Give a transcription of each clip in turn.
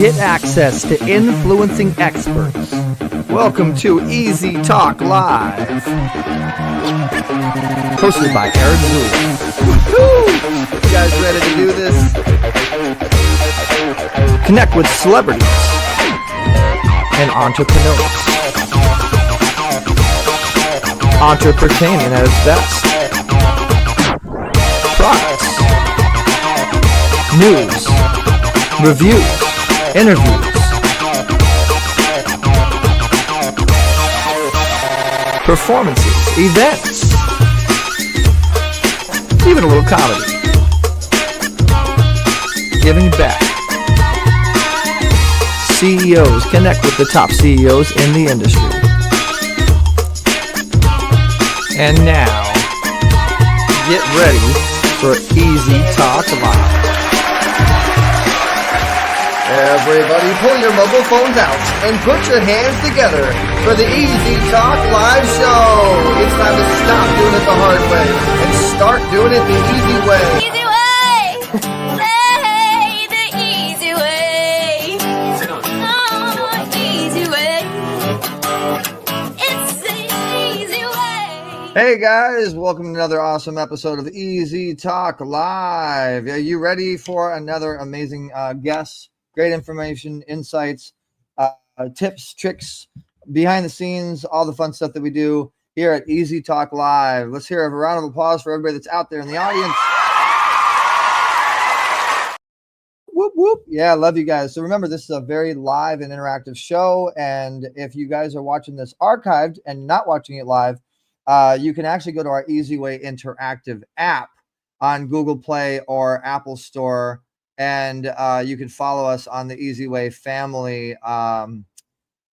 Get access to influencing experts. Welcome to Easy Talk Live. Hosted by Zuley. You guys ready to do this? Connect with celebrities and entrepreneurs. Entertainment at its best. Products, news, reviews, interviews, performances, events, even a little comedy. Giving back. CEOs connect with the top CEOs in the industry. And now, get ready for Easy Talk Live. Everybody pull your mobile phones out and put your hands together for the Easy Talk Live Show. It's time to stop doing it the hard way and start doing it the easy way. Easy way! Hey, the easy way. Oh, easy way. It's the easy way. Hey guys, welcome to another awesome episode of Easy Talk Live. Are you ready for another amazing guest? Great information, insights, tips, tricks, behind the scenes, all the fun stuff that we do here at Easy Talk Live. Let's hear a round of applause for everybody that's out there in the audience. Whoop, whoop. Yeah, I love you guys. So remember, this is a very live and interactive show. And if you guys are watching this archived and not watching it live, you can actually go to our eZWay Interactive app on Google Play or Apple Store. And you can follow us on the eZWay family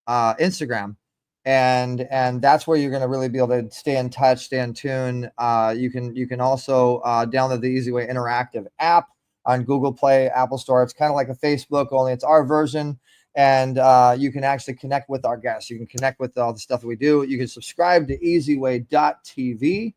Instagram. And that's where you're going to really be able to stay in touch, stay in tune. You can also download the eZWay Interactive app on Google Play, Apple Store. It's kind of like a Facebook, only it's our version. And you can actually connect with our guests. You can connect with all the stuff that we do. You can subscribe to eZWay.tv.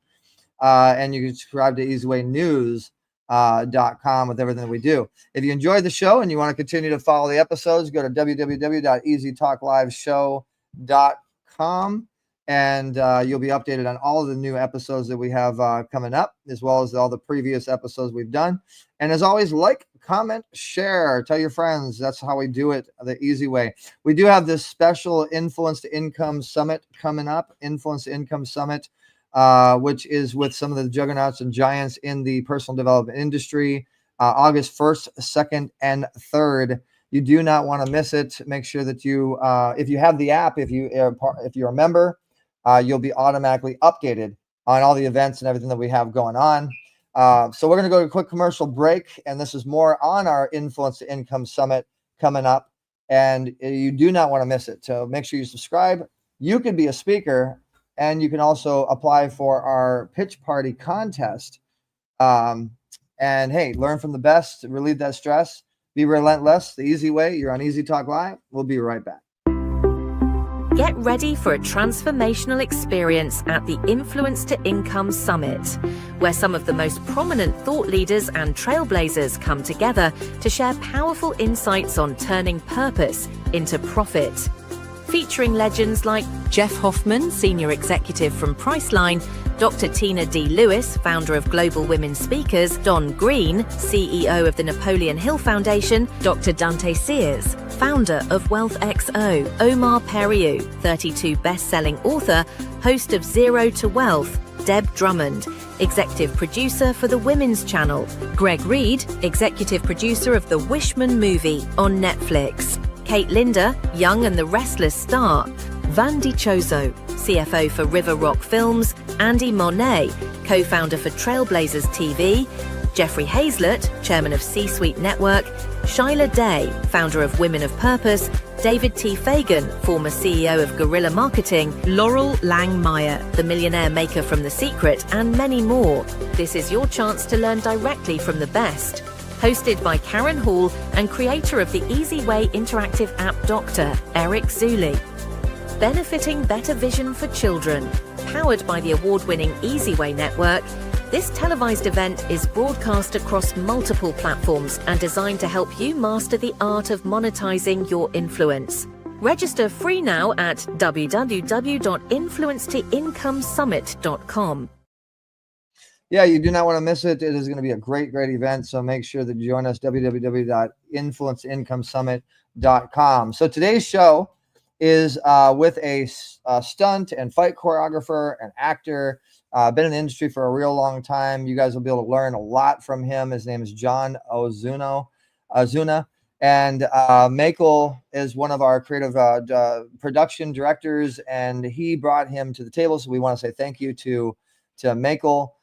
And you can subscribe to eZWayNews.com with everything that we do. If you enjoyed the show and you want to continue to follow the episodes, go to www.easytalkliveshow.com and you'll be updated on all of the new episodes that we have coming up, as well as all the previous episodes we've done. And as always, like, comment, share, tell your friends. That's how we do it the easy way. We do have this special Influence to Income Summit coming up, Influence to Income Summit, which is with some of the juggernauts and giants in the personal development industry, August 1st, 2nd, and 3rd. You do not want to miss it. Make sure that you, if you have the app, if you're a member, you'll be automatically updated on all the events and everything that we have going on. So we're going to go to a quick commercial break, and this is more on our Influence to Income Summit coming up, and you do not want to miss it. So make sure you subscribe. You can be a speaker, and you can also apply for our pitch party contest. And hey, learn from the best, relieve that stress, be relentless, the easy way. You're on Easy Talk Live. We'll be right back. Get ready for a transformational experience at the Influence to Income Summit, where some of the most prominent thought leaders and trailblazers come together to share powerful insights on turning purpose into profit. Featuring legends like Jeff Hoffman, Senior Executive from Priceline, Dr. Tina D. Lewis, founder of Global Women Speakers, Don Green, CEO of the Napoleon Hill Foundation, Dr. Dante Sears, founder of WealthXO, Omar Periu, 32 best-selling author, host of Zero to Wealth, Deb Drummond, executive producer for the Women's Channel, Greg Reed, executive producer of the Wishman movie on Netflix, Kate Linder, Young and the Restless Star, Vandy Chozo, CFO for River Rock Films, Andy Monet, co-founder for Trailblazers TV, Jeffrey Hazlett, chairman of C-Suite Network, Shyla Day, founder of Women of Purpose, David T. Fagan, former CEO of Guerrilla Marketing, Laurel Lang-Meyer, the millionaire maker from The Secret, and many more. This is your chance to learn directly from the best. Hosted by Karen Hall and creator of the eZWay interactive app Dr. Eric Zuley. Benefiting better vision for children. Powered by the award-winning eZWay Network, This televised event is broadcast across multiple platforms and designed to help you master the art of monetizing your influence. Register free now at www.influencetoincomesummit.com. Yeah, you do not want to miss it. It is going to be a great event. So make sure that you join us, www.influenceincomesummit.com. So today's show is with a stunt and fight choreographer and actor. Been in the industry for a real long time. You guys will be able to learn a lot from him. His name is John Ozuna. And Michael is one of our creative production directors, and he brought him to the table. So we want to say thank you to Michael.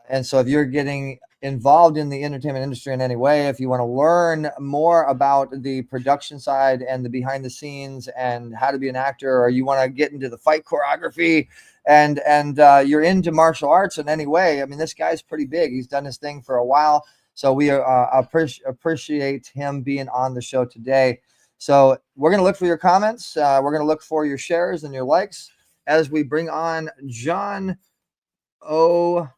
And so if you're getting involved in the entertainment industry in any way, if you want to learn more about the production side and the behind the scenes and how to be an actor, or you want to get into the fight choreography and you're into martial arts in any way, I mean, this guy's pretty big. He's done his thing for a while. So we appreciate him being on the show today. So we're going to look for your comments. We're going to look for your shares and your likes as we bring on John Ozuna.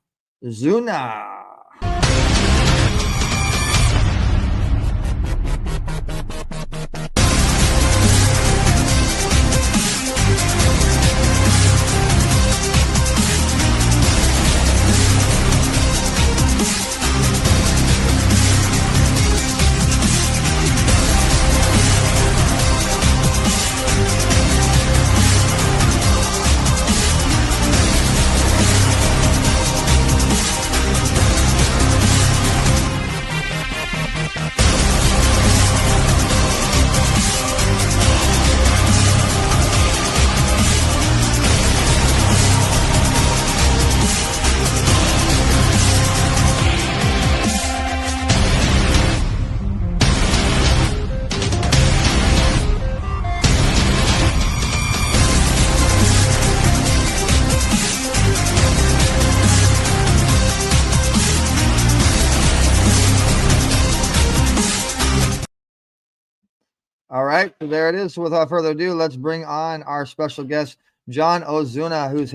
All right, so there it is. So without further ado, let's bring on our special guest, John Ozuna, who's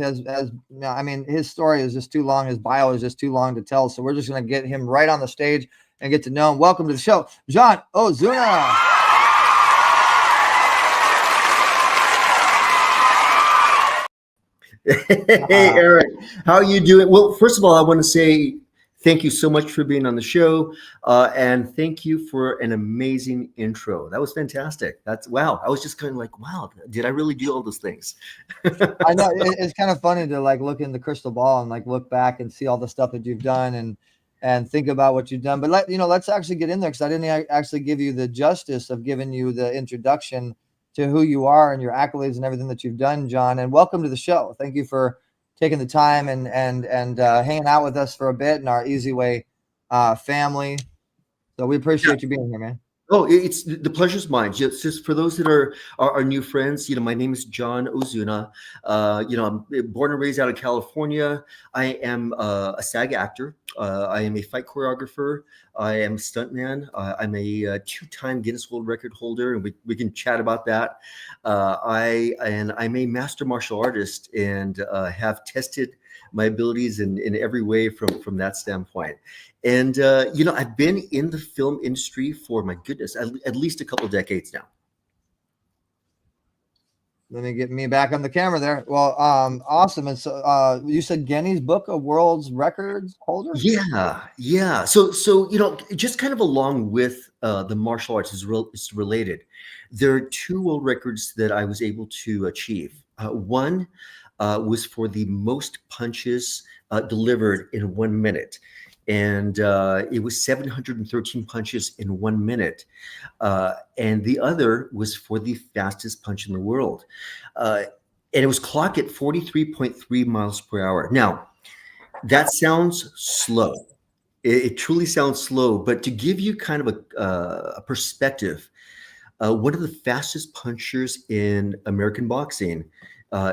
I mean, his story is just too long. His bio is just too long to tell. So we're just going to get him right on the stage and get to know him. Welcome to the show, John Ozuna. Hey, Eric, how are you doing? Well, first of all, I want to say thank you so much for being on the show, and thank you for an amazing intro. That was fantastic. Wow. I was just kind of like, wow, did I really do all those things? I know it's kind of funny to like look in the crystal ball and like look back and see all the stuff that you've done and think about what you've done. But let's actually get in there, because I didn't actually give you the justice of giving you the introduction to who you are and your accolades and everything that you've done, John. And welcome to the show. Thank you for taking the time and hanging out with us for a bit in our eZWay family. So we appreciate you being here, man. Oh, it's the pleasure's mine. Just for those that are new friends, my name is John Ozuna. I'm born and raised out of California. I am a SAG actor. I am a fight choreographer. I am a stuntman. I'm a two-time Guinness World Record holder, and we can chat about that. I'm a master martial artist and have tested my abilities in every way from that standpoint. And, I've been in the film industry for, my goodness, at least a couple of decades now. Let me get me back on the camera there. Well, awesome. And so you said Guinness Book of World Records holder? Yeah. So just kind of along with the martial arts is related. There are two world records that I was able to achieve. One was for the most punches delivered in 1 minute. And it was 713 punches in 1 minute. And the other was for the fastest punch in the world. And it was clocked at 43.3 miles per hour. Now, that sounds slow. It truly sounds slow. But to give you kind of a perspective, one of the fastest punchers in American boxing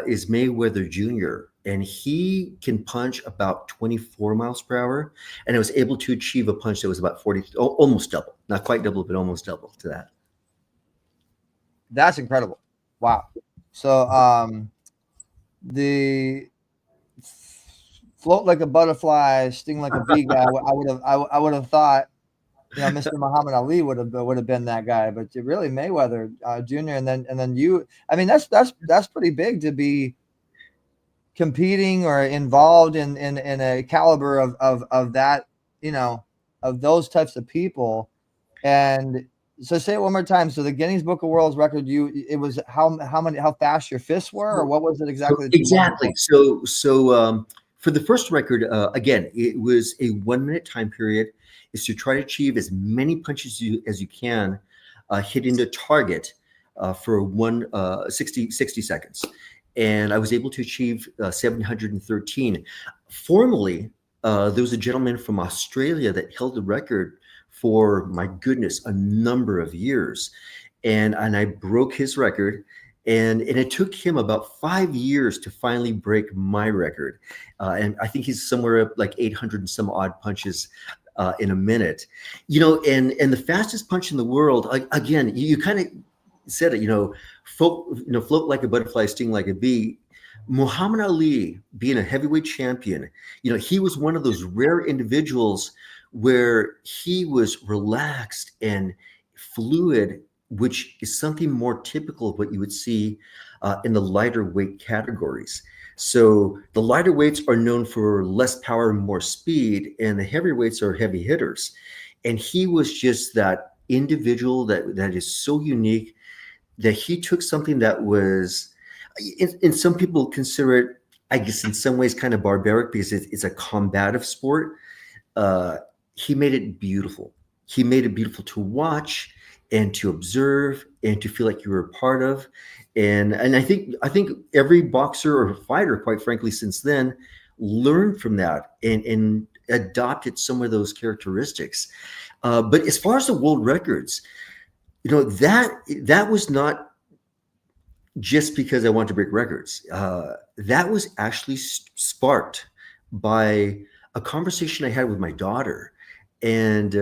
is Mayweather Jr., and he can punch about 24 miles per hour, and I was able to achieve a punch that was about 40, almost double, not quite double, but almost double to that. That's incredible. Wow. So the float like a butterfly, sting like a bee guy, I would have thought, Mr. Muhammad Ali would have been that guy, but really Mayweather Jr. and then you. I mean, that's pretty big to be competing or involved in a caliber of that, of those types of people. And so say it one more time. So the Guinness Book of World Record, it was how fast your fists were, or what was it exactly that you won for? Exactly. For the first record, again, it was a 1 minute time period. Is to try to achieve as many punches as you can, hitting the target for 60 seconds. And I was able to achieve 713. Formerly, there was a gentleman from Australia that held the record for, my goodness, a number of years. And I broke his record. And it took him about 5 years to finally break my record. And I think he's somewhere up like 800 and some odd punches in a minute. And the fastest punch in the world, again, you kind of said it, float like a butterfly, sting like a bee. Muhammad Ali, being a heavyweight champion, he was one of those rare individuals where he was relaxed and fluid, which is something more typical of what you would see in the lighter weight categories. So the lighter weights are known for less power and more speed, and the heavyweights are heavy hitters. And he was just that individual that is so unique, that he took something that was, in some people consider it, I guess in some ways kind of barbaric because it's a combative sport. He made it beautiful. He made it beautiful to watch and to observe and to feel like you were a part of. And I think every boxer or fighter, quite frankly, since then, learned from that and adopted some of those characteristics. But as far as the world records, that was not just because I wanted to break records. That was actually sparked by a conversation I had with my daughter. And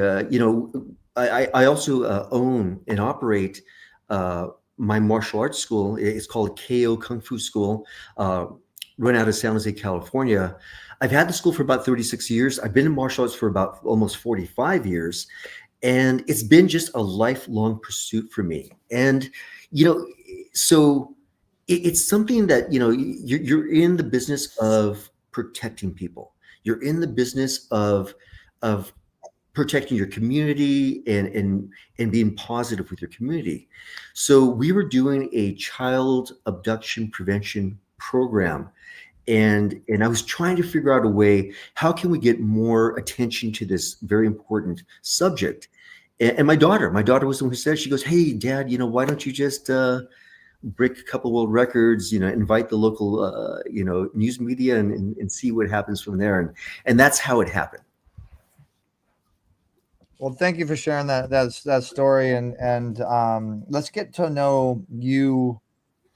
I also own and operate my martial arts school. It's called KO Kung Fu School, run out of San Jose, California. I've had the school for about 36 years. I've been in martial arts for about almost 45 years. And it's been just a lifelong pursuit for me. And, so it's something that, you're in the business of protecting people. You're in the business of protecting your community and being positive with your community. So we were doing a child abduction prevention program, and I was trying to figure out a way, how can we get more attention to this very important subject? And my daughter was the one who said, she goes, "Hey, Dad, why don't you just break a couple world records, invite the local, news media and see what happens from there." And that's how it happened. Well, thank you for sharing that story, and let's get to know you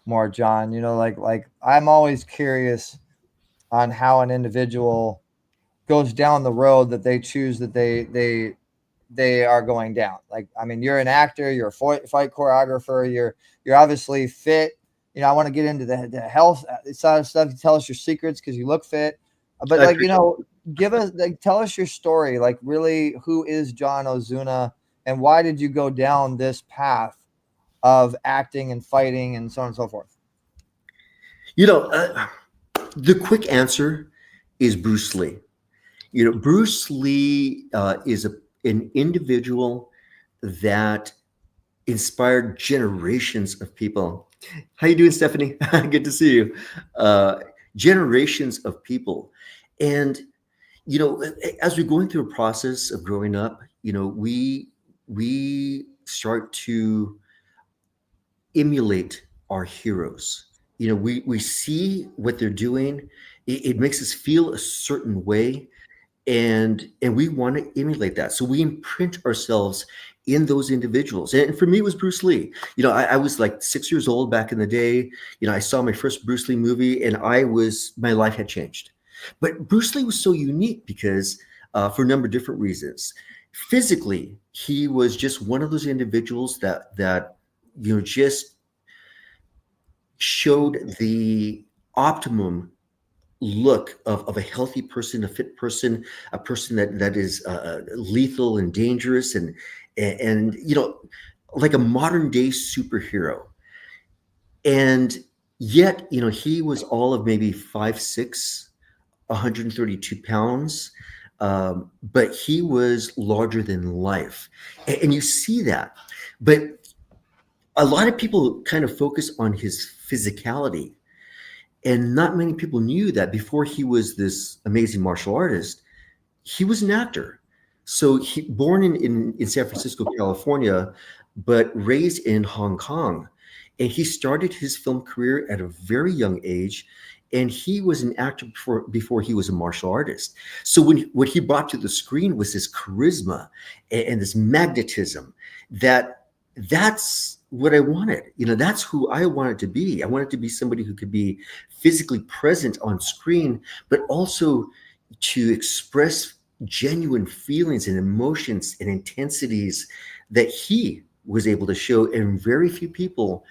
more, John. Like I'm always curious on how an individual goes down the road that they choose that they are going down. Like, I mean, you're an actor, you're a fight choreographer, you're obviously fit. I want to get into the health side of stuff. You tell us your secrets because you look fit, but tell us your story. Like, really, who is John Ozuna, and why did you go down this path of acting and fighting and so on and so forth? The quick answer is Bruce Lee. Bruce Lee is an individual that inspired generations of people. How you doing, Stephanie? Good to see you. Generations of people. And, as we're going through a process of growing up, we start to emulate our heroes. We see what they're doing. It makes us feel a certain way. And we want to emulate that. So we imprint ourselves in those individuals. And for me, it was Bruce Lee. I was like 6 years old back in the day. I saw my first Bruce Lee movie, and my life had changed. But Bruce Lee was so unique because for a number of different reasons. Physically, he was just one of those individuals that just showed the optimum look of a healthy person, a fit person, a person that is lethal and dangerous, and like a modern day superhero. And yet, he was all of maybe 5'6", 132 pounds, but he was larger than life, and you see that. But a lot of people kind of focus on his physicality, and not many people knew that before he was this amazing martial artist, he was an actor. So he born in San Francisco, California, but raised in Hong Kong. And he started his film career at a very young age. And he was an actor before he was a martial artist. So what he brought to the screen was this charisma and this magnetism that's what I wanted. That's who I wanted to be. I wanted to be somebody who could be physically present on screen, but also to express genuine feelings and emotions and intensities that he was able to show. And very few people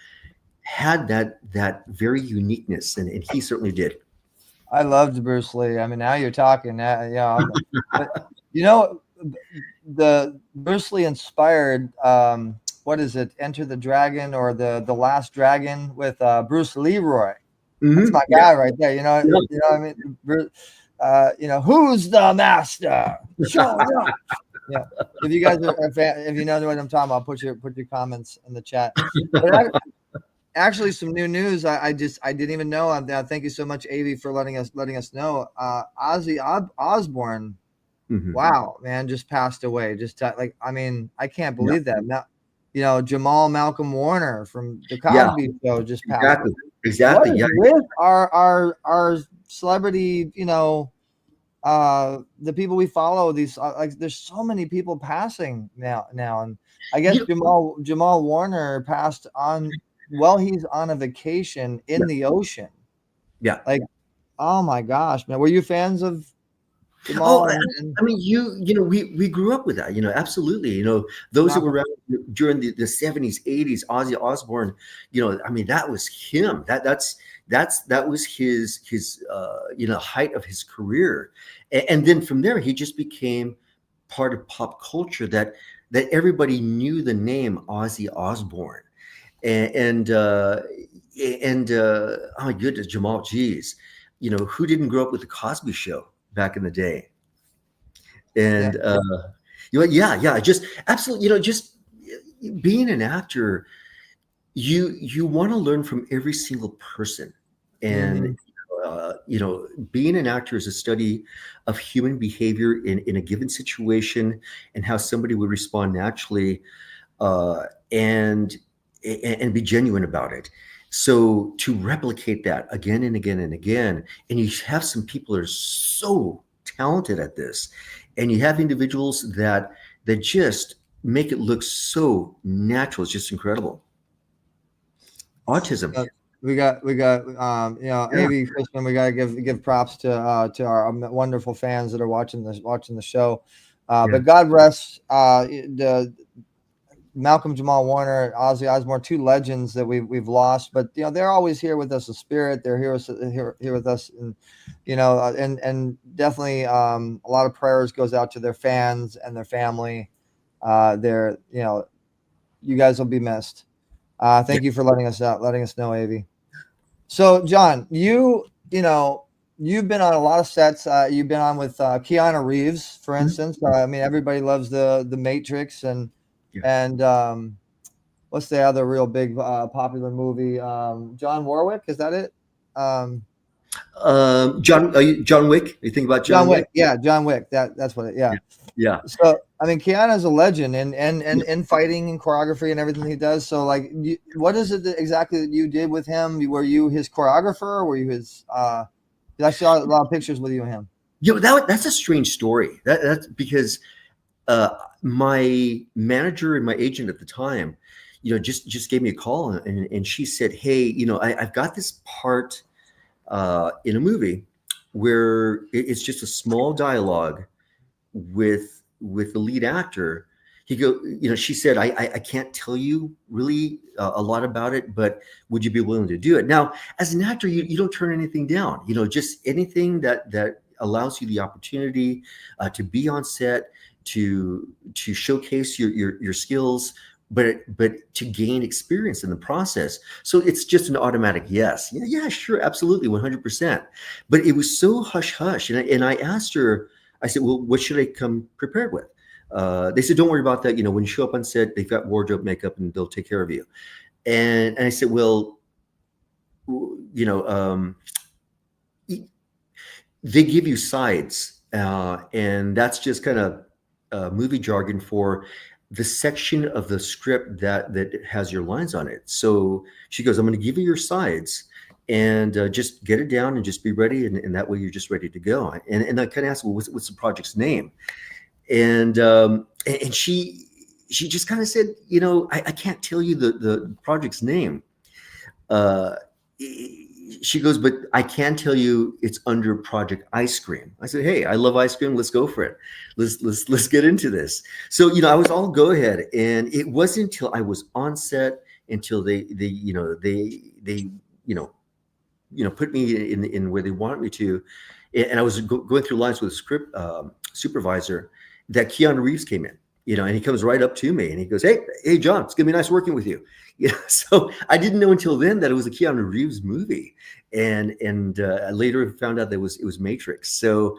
had that very uniqueness, and he certainly did. I loved Bruce Lee. I mean, now you're talking. Yeah, but, the Bruce Lee inspired. What is it? Enter the Dragon or the Last Dragon with Bruce Leroy. That's my guy right there. You know what I mean? Who's the master? Show up. Yeah. If you guys are if you know what I'm talking about, put your comments in the chat. But actually, some new news. I didn't even know. Thank you so much, Avi, for letting us know. Ozzy Osbourne. Mm-hmm. Wow, man, just passed away. I can't believe that. Now, Jamal Malcolm Warner from the Cosby Show just passed. Exactly. What is with our celebrity, the people we follow, these there's so many people passing now, and I guess Jamal Warner passed on. Well, he's on a vacation in the ocean. Yeah. Oh my gosh, man, were you fans of Jamal? I mean, we grew up with that, absolutely. Those that were around during the 70s, 80s, Ozzy Osbourne, I mean, that was him. That was his height of his career. And then from there, he just became part of pop culture that everybody knew the name Ozzy Osbourne. And oh my goodness, Jamal, geez, who didn't grow up with the Cosby Show back in the day? And just absolutely, just being an actor, you want to learn from every single person. And being an actor is a study of human behavior in a given situation and how somebody would respond naturally, and be genuine about it. So to replicate that again and again and again, and you have some people that are so talented at this, and you have individuals that just make it look so natural. It's just incredible. Autism. We got Avi Christman. We got to give props to our wonderful fans that are watching the show. But God rest the Malcolm Jamal Warner, Ozzy Osbourne, two legends that we've lost, but they're always here with us in spirit. They're here with us, and and definitely a lot of prayers goes out to their fans and their family. You guys will be missed. Thank you for letting us know, Avi. So, John, you've been on a lot of sets. You've been on with Keanu Reeves, for instance. I mean, everybody loves the Matrix and what's the other real big popular movie? John Warwick, is that it? John Wick. You think about John Wick? Yeah, John Wick. That's what it. Yeah. Yeah. So I mean, Keanu's a legend in fighting and choreography and everything he does. So what is it exactly that you did with him? Were you his choreographer? Or were you his? I saw a lot of pictures with you and him. That's a strange story. That's because my manager and my agent at the time, just gave me a call, and she said, "Hey, I've got this part in a movie where it's just a small dialogue with the lead actor. she said, I can't tell you really a lot about it, but would you be willing to do it? Now, as an actor, you don't turn anything down, just anything that allows you the opportunity to be on set, to showcase your skills, but to gain experience in the process. So it's just an automatic yes. Yeah, sure, absolutely, 100%. But it was so hush hush, and I asked her, I said, well, what should I come prepared with? They said, don't worry about that. When you show up on set, they've got wardrobe, makeup, and they'll take care of you. And I said, well, they give you sides, and that's just kind of movie jargon for the section of the script that has your lines on it. So she goes, I'm going to give you your sides, and just get it down and just be ready, and that way you're just ready to go. And I kind of asked, well, what's the project's name? And she just kind of said, I can't tell you the project's name. She goes, but I can tell you it's under Project Ice Cream. I said, hey, I love ice cream. Let's go for it. Let's get into this. So, I was all go ahead, and it wasn't until I was on set until they put me in where they wanted me to, and I was going through lines with a script supervisor, that Keanu Reeves came in, and he comes right up to me and he goes, hey, John, it's gonna be nice working with you. So I didn't know until then that it was a Keanu Reeves movie, and later found out that it was Matrix. So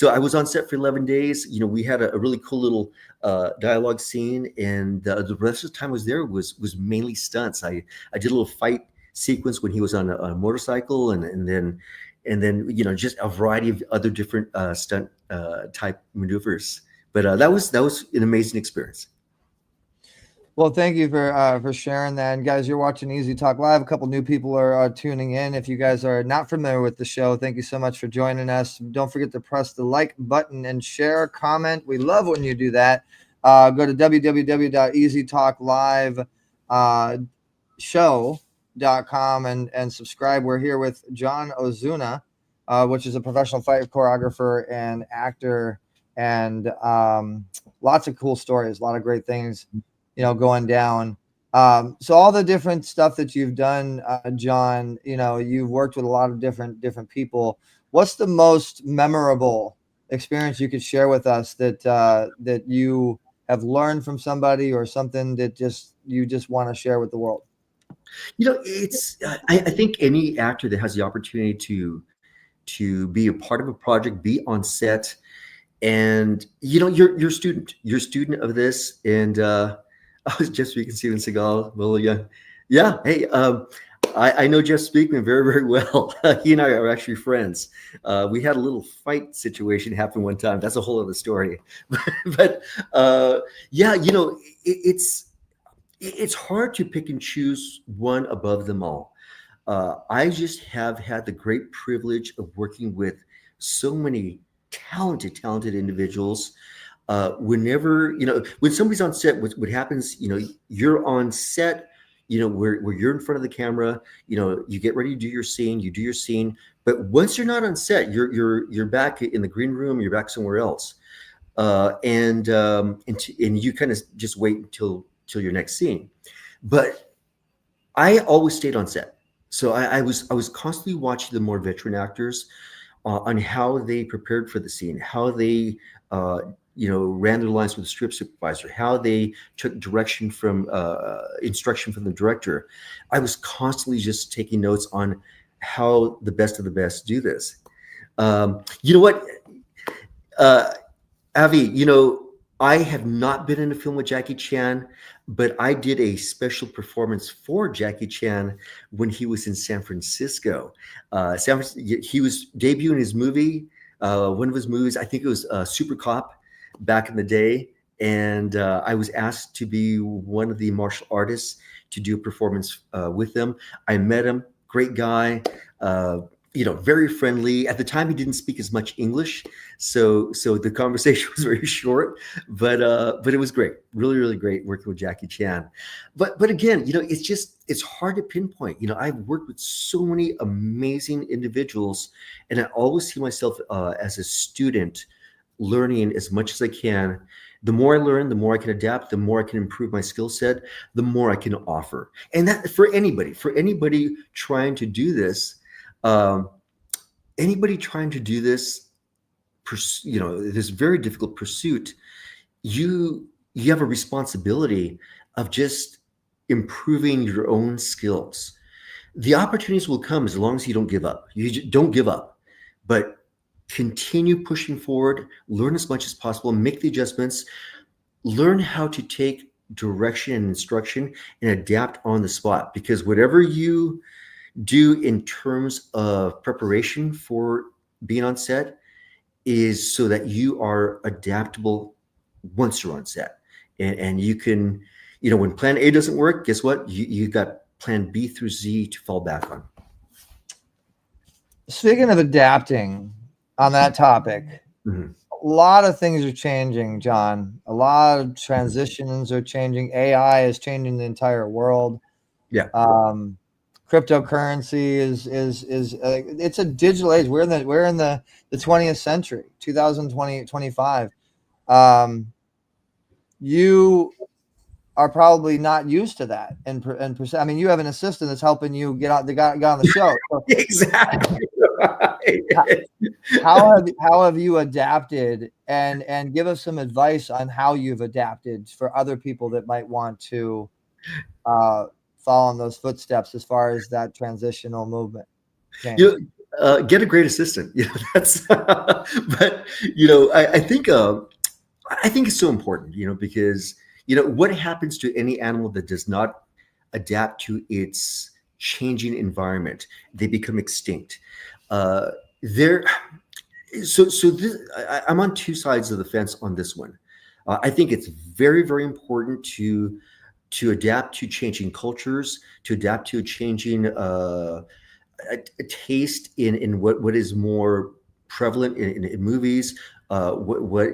I was on set for 11 days. We had a really cool little dialogue scene, and the rest of the time I was there was mainly stunts. I did a little fight sequence when he was on a motorcycle, and then just a variety of other different stunt type maneuvers. But that was an amazing experience. Well, thank you for sharing that. And guys, you're watching Easy Talk Live. A couple new people are tuning in. If you guys are not familiar with the show, thank you so much for joining us. Don't forget to press the like button and share, comment. We love when you do that. Go to www.easytalklive.show.com and subscribe. We're here with John Ozuna, which is a professional fight choreographer and actor, and lots of cool stories, a lot of great things going down. So all the different stuff that you've done, John, you've worked with a lot of different people. What's the most memorable experience you could share with us that you have learned from somebody, or something that you just want to share with the world? It's I think any actor that has the opportunity to be a part of a project, be on set, and you're a student of this. And I was just speaking to Steven Seagal. Well, yeah. Hey, I know Jeff Speakman very, very well. He and I are actually friends. We had a little fight situation happen one time. That's a whole other story. But yeah, it's hard to pick and choose one above them all. I just have had the great privilege of working with so many talented individuals. Whenever, when somebody's on set, what happens, you're on set, where you're in front of the camera, you get ready to do your scene, but once you're not on set, you're back in the green room, you're back somewhere else. And you kind of just wait until your next scene. But I always stayed on set. So I was constantly watching the more veteran actors on how they prepared for the scene, how they ran their lines with the script supervisor, how they took direction from instruction from the director. I was constantly just taking notes on how the best of the best do this. You know what, Avi, I have not been in a film with Jackie Chan, but I did a special performance for Jackie Chan when he was in San Francisco. He was debuting his movie, one of his movies, I think it was Super Cop back in the day. And I was asked to be one of the martial artists to do a performance with them. I met him, great guy, very friendly. At the time, he didn't speak as much English, so the conversation was very short. But it was great, really, really great working with Jackie Chan. But again, it's hard to pinpoint. I've worked with so many amazing individuals, and I always see myself as a student, learning as much as I can. The more I learn, the more I can adapt, the more I can improve my skill set, the more I can offer. And that for anybody trying to do this, um, anybody trying to do this, this very difficult pursuit, you have a responsibility of just improving your own skills. The opportunities will come as long as you don't give up. Don't give up, but continue pushing forward, learn as much as possible, make the adjustments, learn how to take direction and instruction and adapt on the spot, because whatever you do in terms of preparation for being on set is so that you are adaptable once you're on set. And you can, when plan A doesn't work, guess what? You got plan B through Z to fall back on. Speaking of adapting on that topic, Mhm. a lot of things are changing, John. A lot of transitions are changing. AI is changing the entire world. Yeah. Cryptocurrency is it's a digital age. We're in the 20th century, 2025. You are probably not used to that. And I mean, you have an assistant that's helping you get on the show. So Exactly. how have you adapted, and give us some advice on how you've adapted for other people that might want to follow in those footsteps as far as that transitional movement change? Get a great assistant. That's but I think it's so important, because what happens to any animal that does not adapt to its changing environment? They become extinct. There, so this, I'm on two sides of the fence on this one. I think it's very, very important to adapt to changing cultures, to adapt to changing a taste in what is more prevalent in movies. When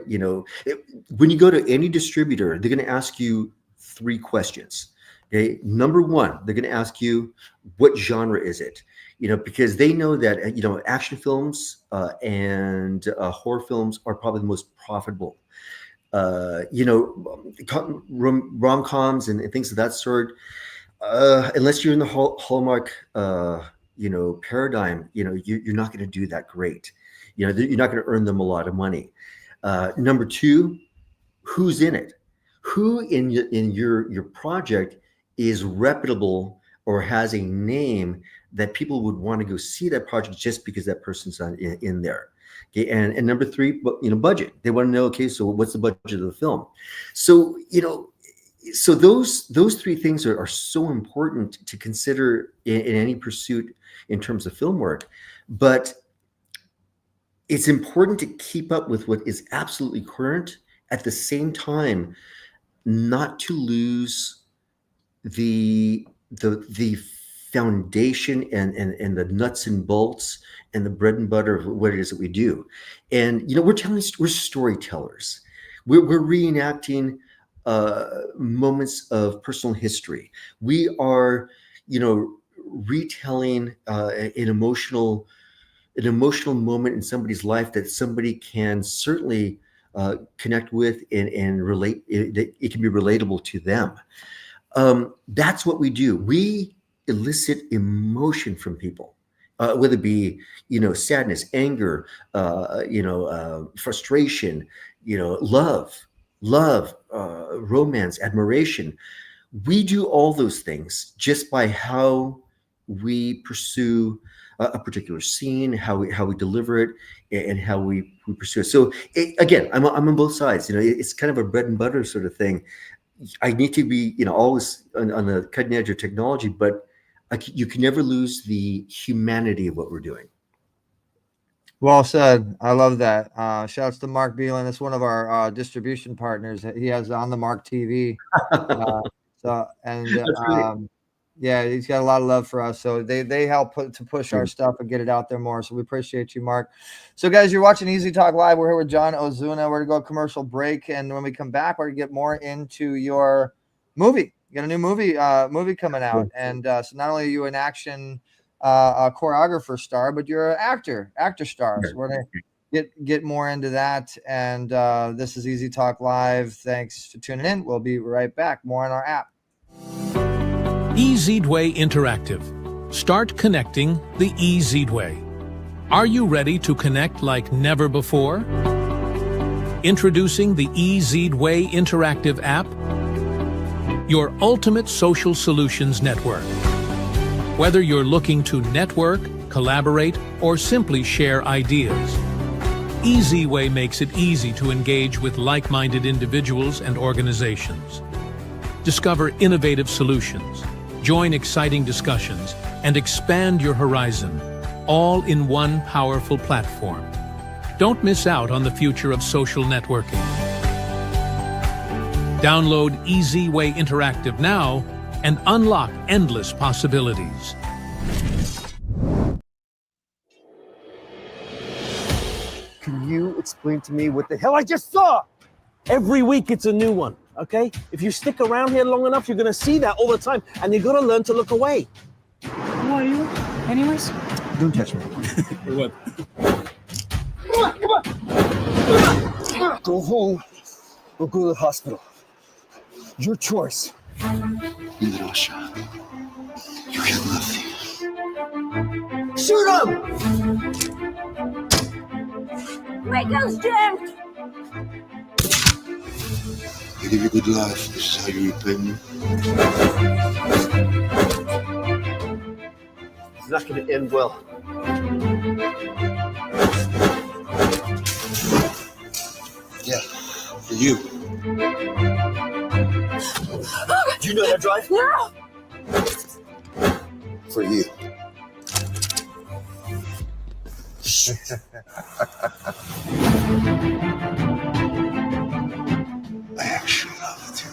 you go to any distributor, they're going to ask you three questions. Okay, number one, they're going to ask you, what genre is it? Because they know that action films and horror films are probably the most profitable. Rom-coms and things of that sort. Unless you're in the Hallmark, paradigm, you're not going to do that great. You're not going to earn them a lot of money. Number two, who's in it? Who in your project is reputable or has a name that people would want to go see that project just because that person's in there. Okay, and number three, budget. They want to know, okay, so what's the budget of the film? So so those three things are so important to consider in any pursuit in terms of film work. But it's important to keep up with what is absolutely current, at the same time not to lose the foundation and the nuts and bolts and the bread and butter of what it is that we do. And we're storytellers. We're reenacting moments of personal history. We are retelling an emotional moment in somebody's life that somebody can certainly connect with and relate. It can be relatable to them. That's what we do. We elicit emotion from people, whether it be sadness, anger, frustration, love, romance, admiration. We do all those things just by how we pursue a particular scene, how we deliver it, and how we pursue it. So again, I'm on both sides. It's kind of a bread and butter sort of thing. I need to be, always on the cutting edge of technology, but you can never lose the humanity of what we're doing. Well said. I love that. Shouts to Mark Beelan. It's one of our distribution partners. He has On the Mark TV. Yeah, he's got a lot of love for us. So they help push our stuff and get it out there more. So we appreciate you, Mark. So guys, you're watching Easy Talk Live. We're here with John Ozuna. We're going to go commercial break. And when we come back, we're going to get more into your movie. You got a new movie coming out. And so not only are you an action choreographer star, but you're an actor star. So we're get more into that. And this is Easy Talk Live. Thanks for tuning in. We'll be right back. More on our app. eZWay Interactive. Start connecting the eZWay. Are you ready to connect like never before? Introducing the eZWay Interactive app, your ultimate social solutions network. Whether you're looking to network, collaborate, or simply share ideas, eZWay makes it easy to engage with like-minded individuals and organizations. Discover innovative solutions, join exciting discussions, and expand your horizon, all in one powerful platform. Don't miss out on the future of social networking. Download eZWay Interactive now and unlock endless possibilities. Can you explain to me what the hell I just saw? Every week it's a new one, okay? If you stick around here long enough, you're gonna see that all the time, and you're gonna learn to look away. Who are you, anyways? Don't touch me. What? Go home or go to the hospital. Your choice. Russia, you have nothing. Shoot him! Make us jammed. I give you a good life. This is how you repay me. It's not gonna end well. Yeah, for you. Do you know how to drive? No. For you. I actually love it.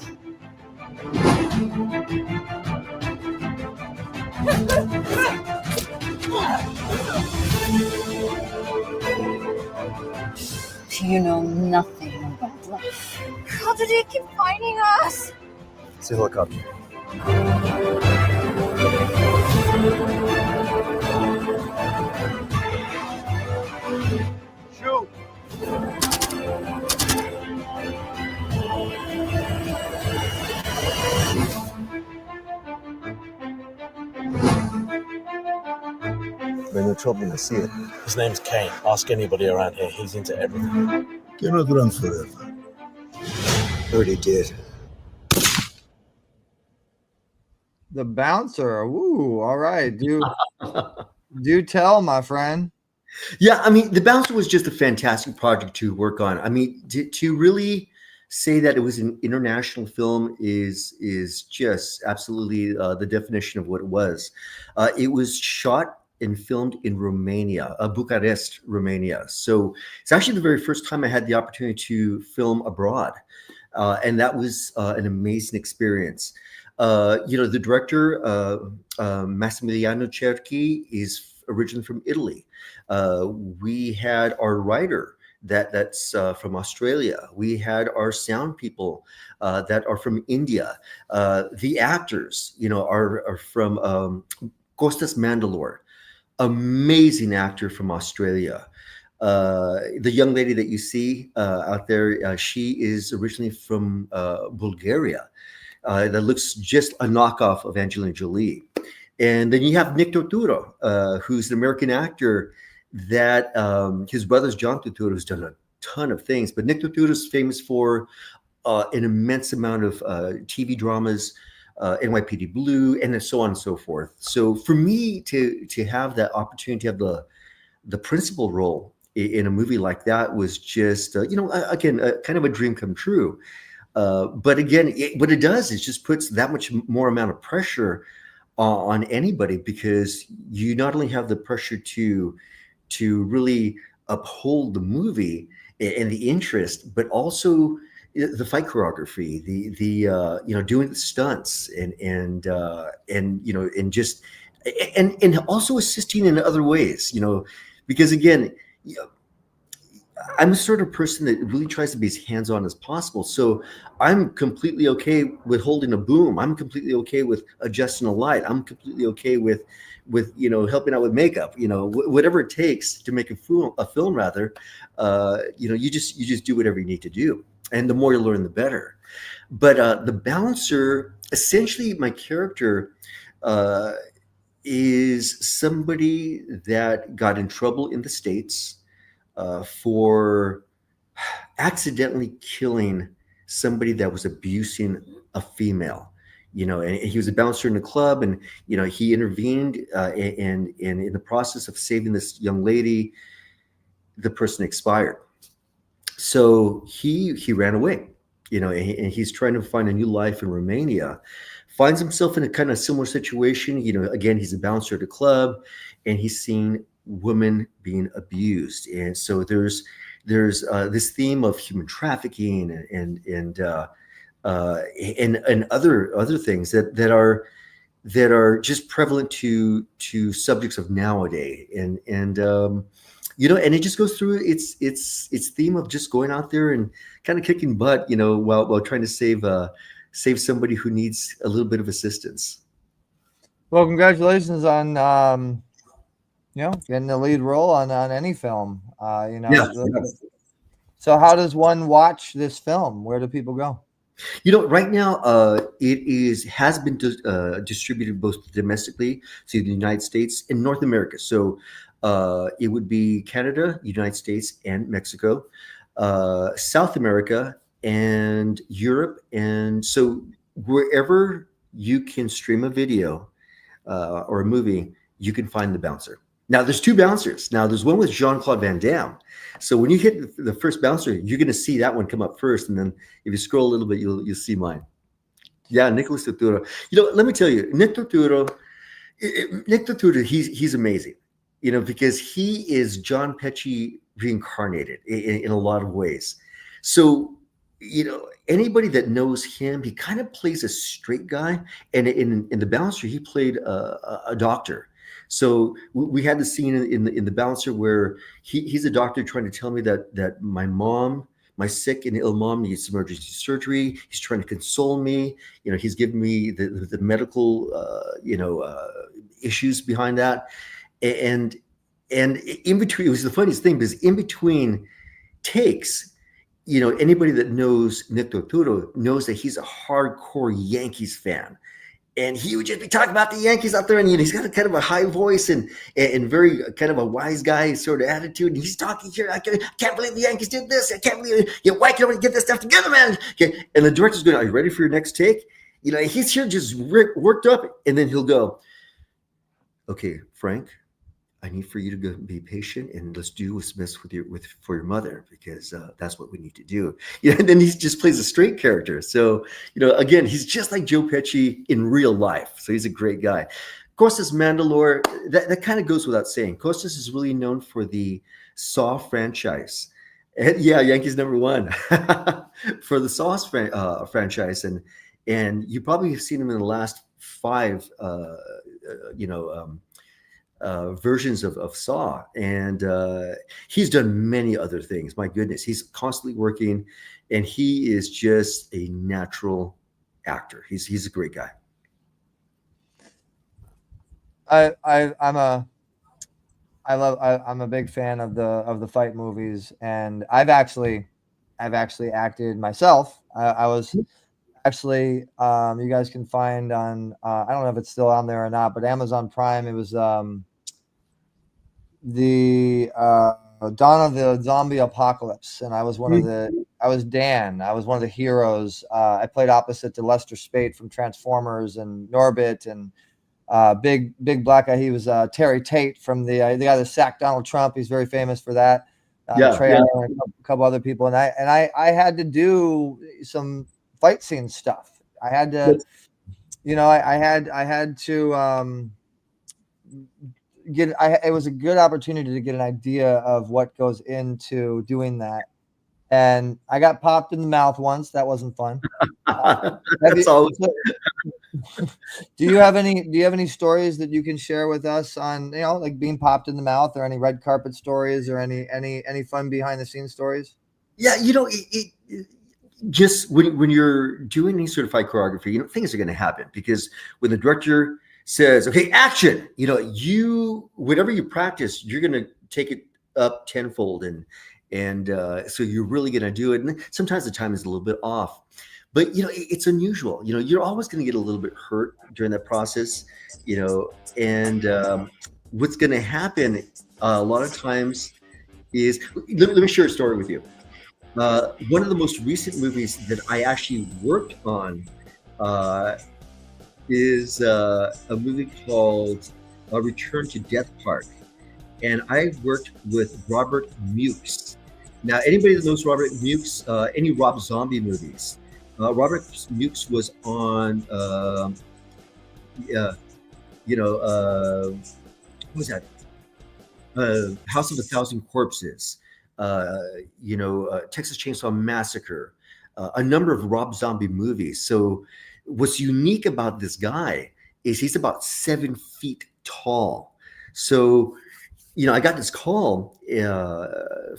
You know nothing about life. How did he keep finding us? It's a helicopter. Shoot! We're in no trouble when I see it. His name's Kane. Ask anybody around here. He's into everything. Cannot run forever. Heard he did. The bouncer. Ooh, all right. Do tell, my friend. Yeah, I mean, The Bouncer was just a fantastic project to work on. I mean, to really say that it was an international film is just absolutely the definition of what it was. It was shot and filmed in Romania, Bucharest, Romania. So it's actually the very first time I had the opportunity to film abroad. And that was an amazing experience. The director, Massimiliano Cerchi, is originally from Italy. We had our writer that's from Australia. We had our sound people that are from India. The actors, are from Costas Mandalore, amazing actor from Australia. The young lady that you see out there, she is originally from Bulgaria. That looks just a knockoff of Angelina Jolie. And then you have Nick Turturro, who's an American actor that his brother's John Turturro, who's done a ton of things. But Nick Turturro is famous for an immense amount of TV dramas, NYPD Blue, and so on and so forth. So for me to have that opportunity to have the principal role in a movie like that was just, again, kind of a dream come true. But again, what it does is just puts that much more amount of pressure on anybody, because you not only have the pressure to really uphold the movie and the interest, but also the fight choreography, the doing the stunts and also assisting in other ways, because again, I'm the sort of person that really tries to be as hands-on as possible. So I'm completely okay with holding a boom. I'm completely okay with adjusting a light. I'm completely okay with helping out with makeup. Whatever it takes to make a film rather. You just do whatever you need to do, and the more you learn, the better. But the bouncer, essentially, my character is somebody that got in trouble in the States for accidentally killing somebody that was abusing a female. And he was a bouncer in the club, and he intervened, and in the process of saving this young lady, the person expired. So he ran away, and he's trying to find a new life in Romania. Finds himself in a kind of similar situation. Again, he's a bouncer at a club, and he's seen women being abused, and so there's this theme of human trafficking and other things that are just prevalent to subjects of nowadays, and it just goes through its theme of just going out there and kind of kicking butt, while trying to save somebody who needs a little bit of assistance. Well, congratulations on getting the lead role on any film. Yeah. So how does one watch this film? Where do people go? Right now, it has been distributed both domestically to the United States and North America. So it would be Canada, United States, and Mexico, South America, and Europe. And so wherever you can stream a video or a movie, you can find The Bouncer. Now, there's two bouncers. Now, there's one with Jean-Claude Van Damme. So when you hit the first bouncer, you're going to see that one come up first. And then if you scroll a little bit, you'll see mine. Yeah, Nicholas Turturro. Let me tell you, Nick Turturro, he's amazing, because he is John Pesci reincarnated in a lot of ways. So, anybody that knows him, he kind of plays a straight guy. And in The Bouncer, he played a doctor. So we had the scene in the Bouncer where he's a doctor trying to tell me that my sick and ill mom needs emergency surgery. He's trying to console me. He's giving me the medical issues behind that. And in between, it was the funniest thing because in between takes, anybody that knows Nick Turturro knows that he's a hardcore Yankees fan. And he would just be talking about the Yankees out there, and he's got a kind of a high voice and very kind of a wise guy sort of attitude. And he's talking here. I can't believe the Yankees did this. I can't believe why can't we get this stuff together, man? Okay. And the director's going, "Are you ready for your next take?" He's here just worked up, and then he'll go, "Okay, Frank, I need for you to go be patient, and let's do what's best for your mother, because that's what we need to do." And then he just plays a straight character. So, again, he's just like Joe Pesci in real life. So he's a great guy. Costas Mandylor, that kind of goes without saying. Costas is really known for the Saw franchise. And yeah, Yankees #1 for the Saw franchise, and you probably have seen him in the last 5 versions of Saw, and he's done many other things. My goodness, he's constantly working, and he is just a natural actor. He's a great guy. I'm a big fan of the fight movies, and I've actually acted myself. I was actually you guys can find on I don't know if it's still on there or not, but Amazon Prime. It was the Dawn of the Zombie Apocalypse, and I was I was Dan. I was one of the heroes. I played opposite to Lester Spate from Transformers and Norbit, and big black guy. He was Terry Tate from the guy that sacked Donald Trump. He's very famous for that. Trey Allen and a couple other people, and I had to do some fight scene stuff. I had to, I had to it was a good opportunity to get an idea of what goes into doing that. And I got popped in the mouth once. That wasn't fun. That's always Do you have any stories that you can share with us on, like being popped in the mouth, or any red carpet stories, or any fun behind the scenes stories? Yeah, just when you're doing any certified choreography, things are going to happen, because when the director says, "Okay, action," whatever you practice, you're going to take it up tenfold, and so you're really going to do it. And sometimes the time is a little bit off, but it's unusual. You're always going to get a little bit hurt during that process, and what's going to happen a lot of times is, let me share a story with you. One of the most recent movies that I actually worked on is a movie called Return to Death Park. And I worked with Robert Mukes. Now, anybody that knows Robert Mukes, any Rob Zombie movies, Robert Mukes was on, what was that? House of a Thousand Corpses, Texas Chainsaw Massacre, a number of Rob Zombie movies. So what's unique about this guy is he's about 7 feet tall. So, I got this call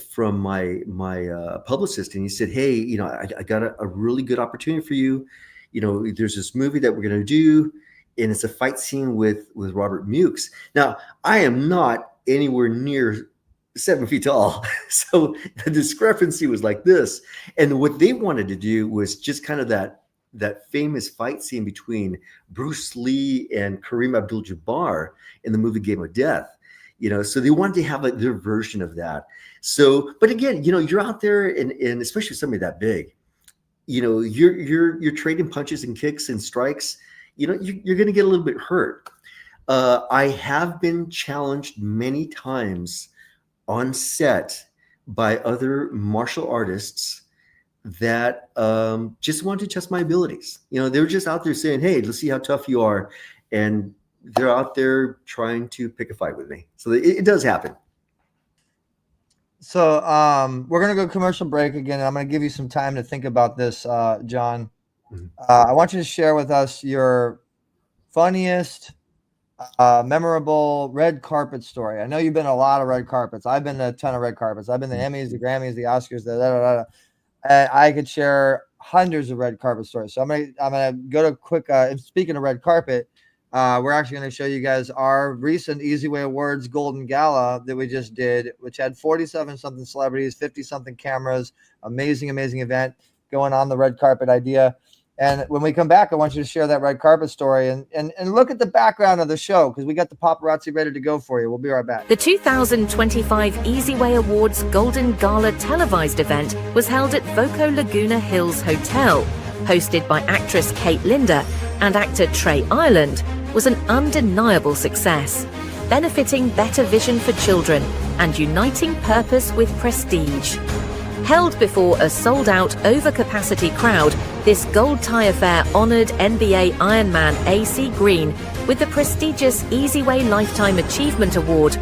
from my publicist, and he said, "Hey, I got a really good opportunity for you. There's this movie that we're going to do, and it's a fight scene with Robert Mukes." Now, I am not anywhere near 7 feet tall. So the discrepancy was like this. And what they wanted to do was just kind of that famous fight scene between Bruce Lee and Kareem Abdul-Jabbar in the movie Game of Death. So they wanted to have their version of that. So, but again, you're out there, and especially somebody that big, you're trading punches and kicks and strikes. You're going to get a little bit hurt. I have been challenged many times on set by other martial artists that just wanted to test my abilities. They were just out there saying, "Hey, let's see how tough you are," and they're out there trying to pick a fight with me. So it does happen. So we're gonna go commercial break again, and I'm gonna give you some time to think about this, John. I want you to share with us your funniest, memorable red carpet story. I know you've been to a lot of red carpets. I've been to a ton of red carpets. I've been to the Emmys, the Grammys, the Oscars, and I could share hundreds of red carpet stories. So I'm gonna go to quick. Speaking of red carpet, we're actually going to show you guys our recent eZWay Awards Golden Gala that we just did, which had 47 something celebrities, 50 something cameras. Amazing event going on, the red carpet idea. And when we come back, I want you to share that red carpet story and look at the background of the show, because we got the paparazzi ready to go for you. We'll be right back. The 2025 eZWay Awards Golden Gala televised event was held at Voco Laguna Hills Hotel, hosted by actress Kate Linder and actor Trey Ireland, was an undeniable success, benefiting better vision for children and uniting purpose with prestige. Held before a sold-out, overcapacity crowd, this gold tie affair honoured NBA Ironman AC Green with the prestigious eZWay Lifetime Achievement Award,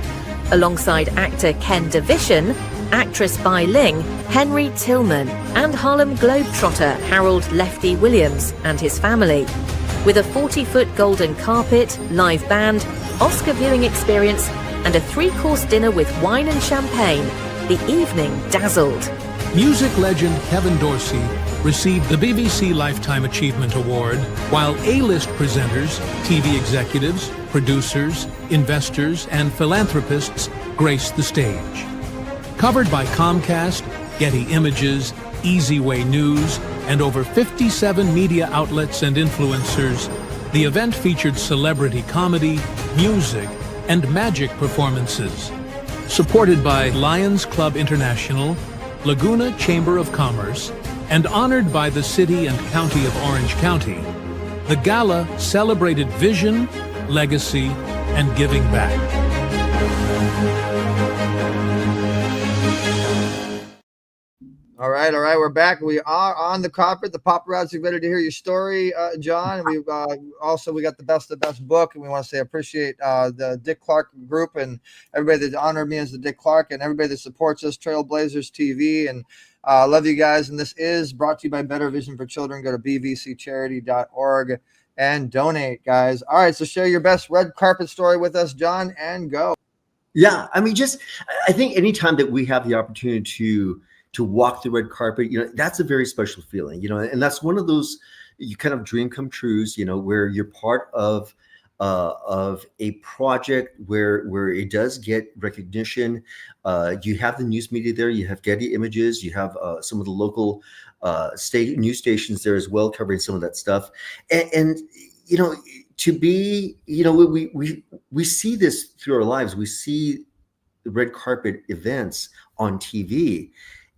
alongside actor Ken DeVishen, actress Bai Ling, Henry Tillman, and Harlem Globetrotter Harold Lefty Williams and his family. With a 40-foot golden carpet, live band, Oscar viewing experience, and a 3-course dinner with wine and champagne, the evening dazzled. Music legend Kevin Dorsey received the BBC Lifetime Achievement Award, while A-list presenters, TV executives, producers, investors, and philanthropists graced the stage. Covered by Comcast, Getty Images, eZWay News, and over 57 media outlets and influencers, the event featured celebrity comedy, music, and magic performances. Supported by Lions Club International, Laguna Chamber of Commerce, and honored by the City and County of Orange County, the gala celebrated vision, legacy, and giving back. All right, we're back. We are on the carpet. The paparazzi ready to hear your story, John. We got the best of the best book, and we want to say appreciate the Dick Clark group and everybody that honored me as the Dick Clark, and everybody that supports us, Trailblazers TV, and love you guys. And this is brought to you by Better Vision for Children. Go to bvccharity.org and donate, guys. All right, so share your best red carpet story with us, John, and go. Yeah, I mean, I think anytime that we have the opportunity to walk the red carpet, that's a very special feeling, and that's one of those you kind of dream come trues, where you're part of a project where it does get recognition. You have the news media there, you have Getty Images, you have some of the local news stations there as well, covering some of that stuff, and to be, we see this through our lives. We see the red carpet events on TV,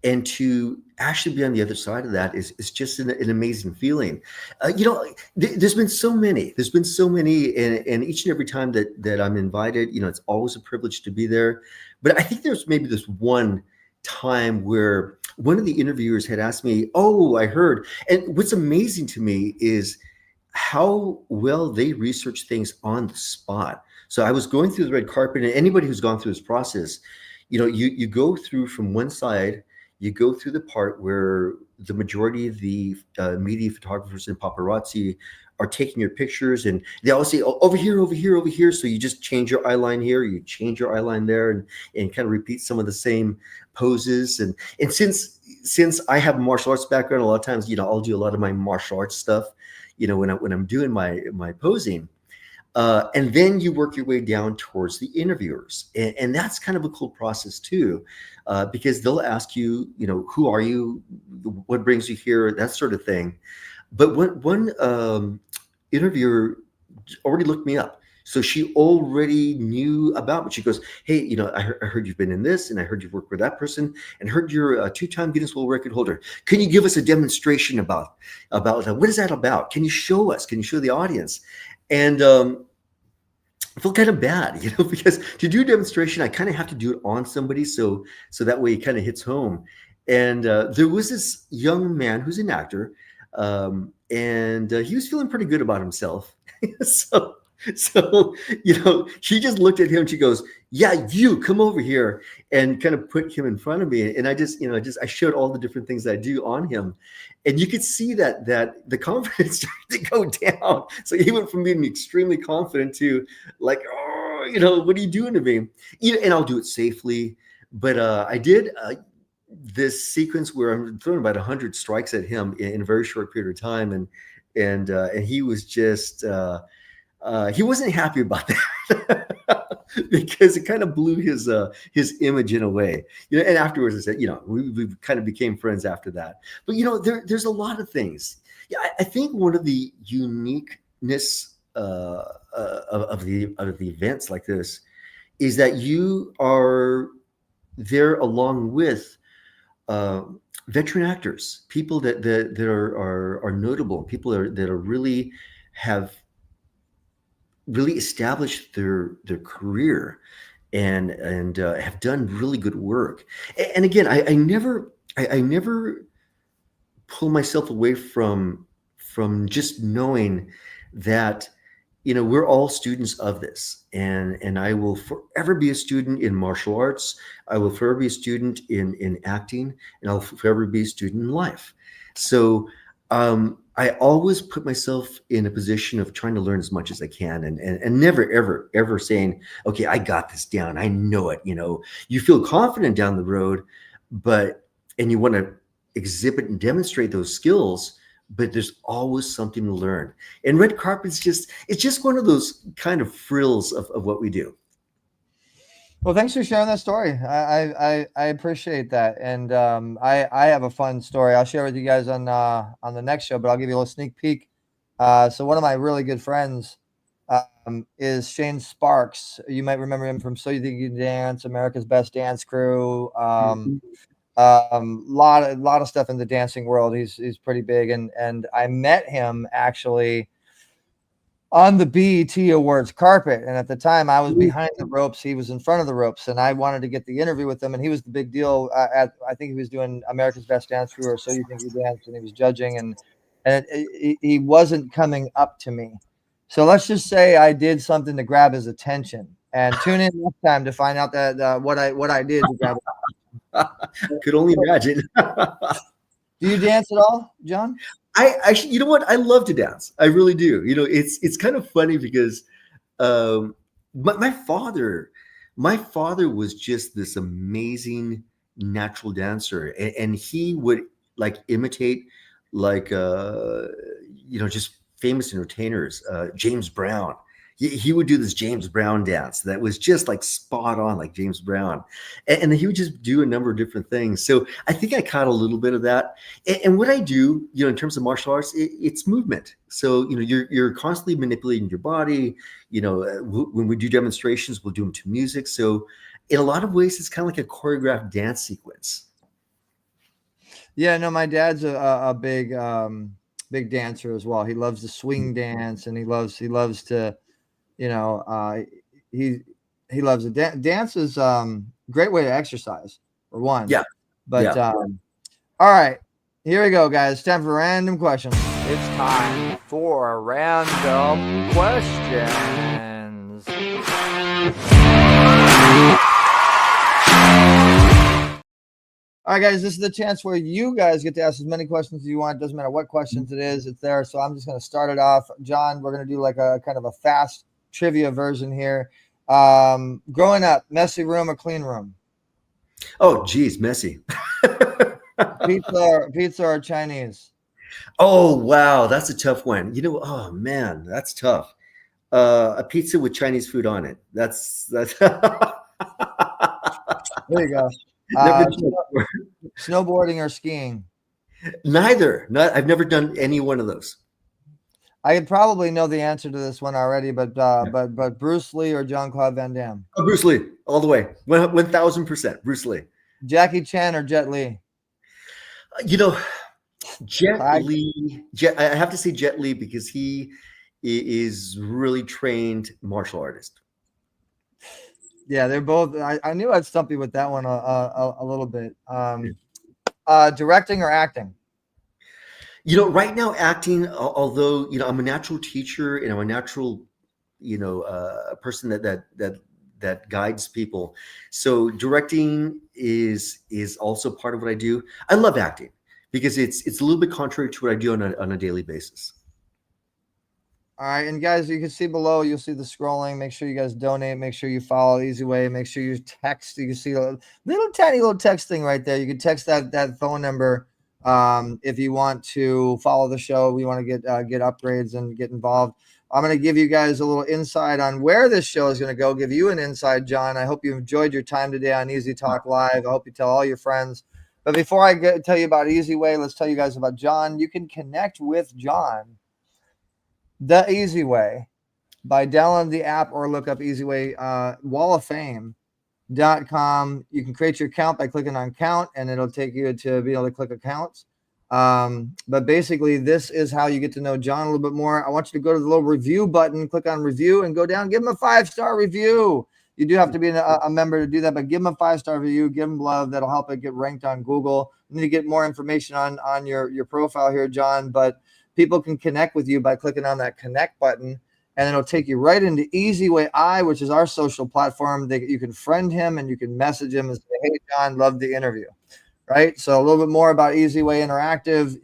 and to actually be on the other side of that is just an amazing feeling. There's been so many, and each and every time that I'm invited, it's always a privilege to be there. But I think there's maybe this one time where one of the interviewers had asked me, "Oh, I heard," and what's amazing to me is how well they research things on the spot. So I was going through the red carpet, and anybody who's gone through this process, you go through from one side, you go through the part where the majority of the media photographers and paparazzi are taking your pictures, and they all say, "Oh, over here, over here, over here." So you just change your eye line here, you change your eye line there, and kind of repeat some of the same poses. And since I have a martial arts background, a lot of times, I'll do a lot of my martial arts stuff, when I'm doing my posing. And then you work your way down towards the interviewers. And that's kind of a cool process too, because they'll ask you, who are you? What brings you here? That sort of thing. But one interviewer already looked me up. So she already knew about me. She goes, "Hey, I heard you've been in this, and I heard you've worked with that person, and heard you're a 2-time Guinness World Record holder. Can you give us a demonstration about what is that about? Can you show us? Can you show the audience?" And I feel kind of bad, because to do a demonstration, I kind of have to do it on somebody, so that way it kind of hits home. And there was this young man who's an actor, and he was feeling pretty good about himself. So, she just looked at him and she goes, "Yeah, you come over here," and kind of put him in front of me. And I I showed all the different things I do on him. And you could see that the confidence started to go down. So he went from being extremely confident to like, "Oh, what are you doing to me?" And I'll do it safely. But I did this sequence where I'm throwing about 100 strikes at him in a very short period of time. And he was just, he wasn't happy about that because it kind of blew his image in a way. And afterwards I said, we kind of became friends after that. But there's a lot of things. Yeah, I think one of the uniqueness of the events like this is that you are there along with veteran actors, people that are notable, people that are really have really established their career and have done really good work. And again, I never pull myself away from just knowing that we're all students of this, and I will forever be a student in martial arts. I will forever be a student in acting, and I'll forever be a student in life. So I always put myself in a position of trying to learn as much as I can, and never, ever saying, "Okay, I got this down. I know it." You feel confident down the road, and you want to exhibit and demonstrate those skills, but there's always something to learn. And red carpet's just one of those kind of frills of what we do. Well, thanks for sharing that story. I appreciate that, and I have a fun story I'll share with you guys on the next show, but I'll give you a little sneak peek. So one of my really good friends is Shane Sparks. You might remember him from So You Think You Can Dance, America's Best Dance Crew. Lot of stuff in the dancing world. He's pretty big, and I met him actually on the BET Awards carpet. And at the time I was behind the ropes, he was in front of the ropes, and I wanted to get the interview with him. And he was the big deal I think he was doing America's Best Dance Crew or So You Think You Dance, and he was judging, and he wasn't coming up to me. So let's just say I did something to grab his attention, and tune in next time to find out that what I did to grab his attention. Could only imagine. Do you dance at all, John? I actually, you know what? I love to dance. I really do. It's kind of funny because um, my father was just this amazing natural dancer, and he would like imitate like just famous entertainers, James Brown. He would do this James Brown dance that was just like spot on, like James Brown, and he would just do a number of different things. So I think I caught a little bit of that. And what I do, in terms of martial arts, it's movement. So you're constantly manipulating your body. When we do demonstrations, we'll do them to music. So in a lot of ways, it's kind of like a choreographed dance sequence. Yeah, no, my dad's a big dancer as well. He loves the swing dance, and he loves to, he loves it. Dance is great way to exercise, for one. Yeah. But all right, here we go, guys. Time for random questions. It's time for random questions. All right, guys, this is the chance where you guys get to ask as many questions as you want. Doesn't matter what questions it is, it's there. So I'm just going to start it off. John, we're going to do like a kind of a fast trivia version here. Growing up, messy room or clean room? Oh, geez, messy. Pizza or Chinese? Oh, wow, that's a tough one. Oh man, that's tough. A pizza with Chinese food on it. That's. There you go. Snowboarding or skiing? Neither. I've never done any one of those. I could probably know the answer to this one already, but Bruce Lee or Jean-Claude Van Damme? Oh, Bruce Lee, all the way, 1,000%. Bruce Lee. Jackie Chan or Jet Li? Jet Li. I have to say Jet Li because he is really trained martial artist. Yeah, they're both. I knew I'd stump you with that one a little bit. Directing or acting? Right now acting, although I'm a natural teacher and I'm a natural, person that guides people. So directing is also part of what I do. I love acting because it's a little bit contrary to what I do on a daily basis. All right, and guys, you can see below, you'll see the scrolling. Make sure you guys donate. Make sure you follow eZWay. Make sure you text. You can see a tiny little text thing right there. You can text that phone number if you want to follow the show. We want to get upgrades and get involved. I'm going to give you guys a little insight on where this show is going to go. Give you an insight, John. I hope you enjoyed your time today on Easy Talk Live. I hope you tell all your friends. But before I tell you about eZWay, let's tell you guys about John. You can connect with John the easy way by downloading the app or look up eZWay walloffame.com. You can create your account by clicking on count, and it'll take you to be able to click accounts. But basically, this is how you get to know John a little bit more. I want you to go to the little review button, click on review, and go down, give him a 5-star review. You do have to be a member to do that, but give him a 5-star review, give him love. That'll help it get ranked on Google. You need to get more information on your profile here, John, but people can connect with you by clicking on that connect button, and it'll take you right into eZWay, which is our social platform. You can friend him and you can message him and say, hey, John, loved the interview. Right? So a little bit more about eZWay Interactive.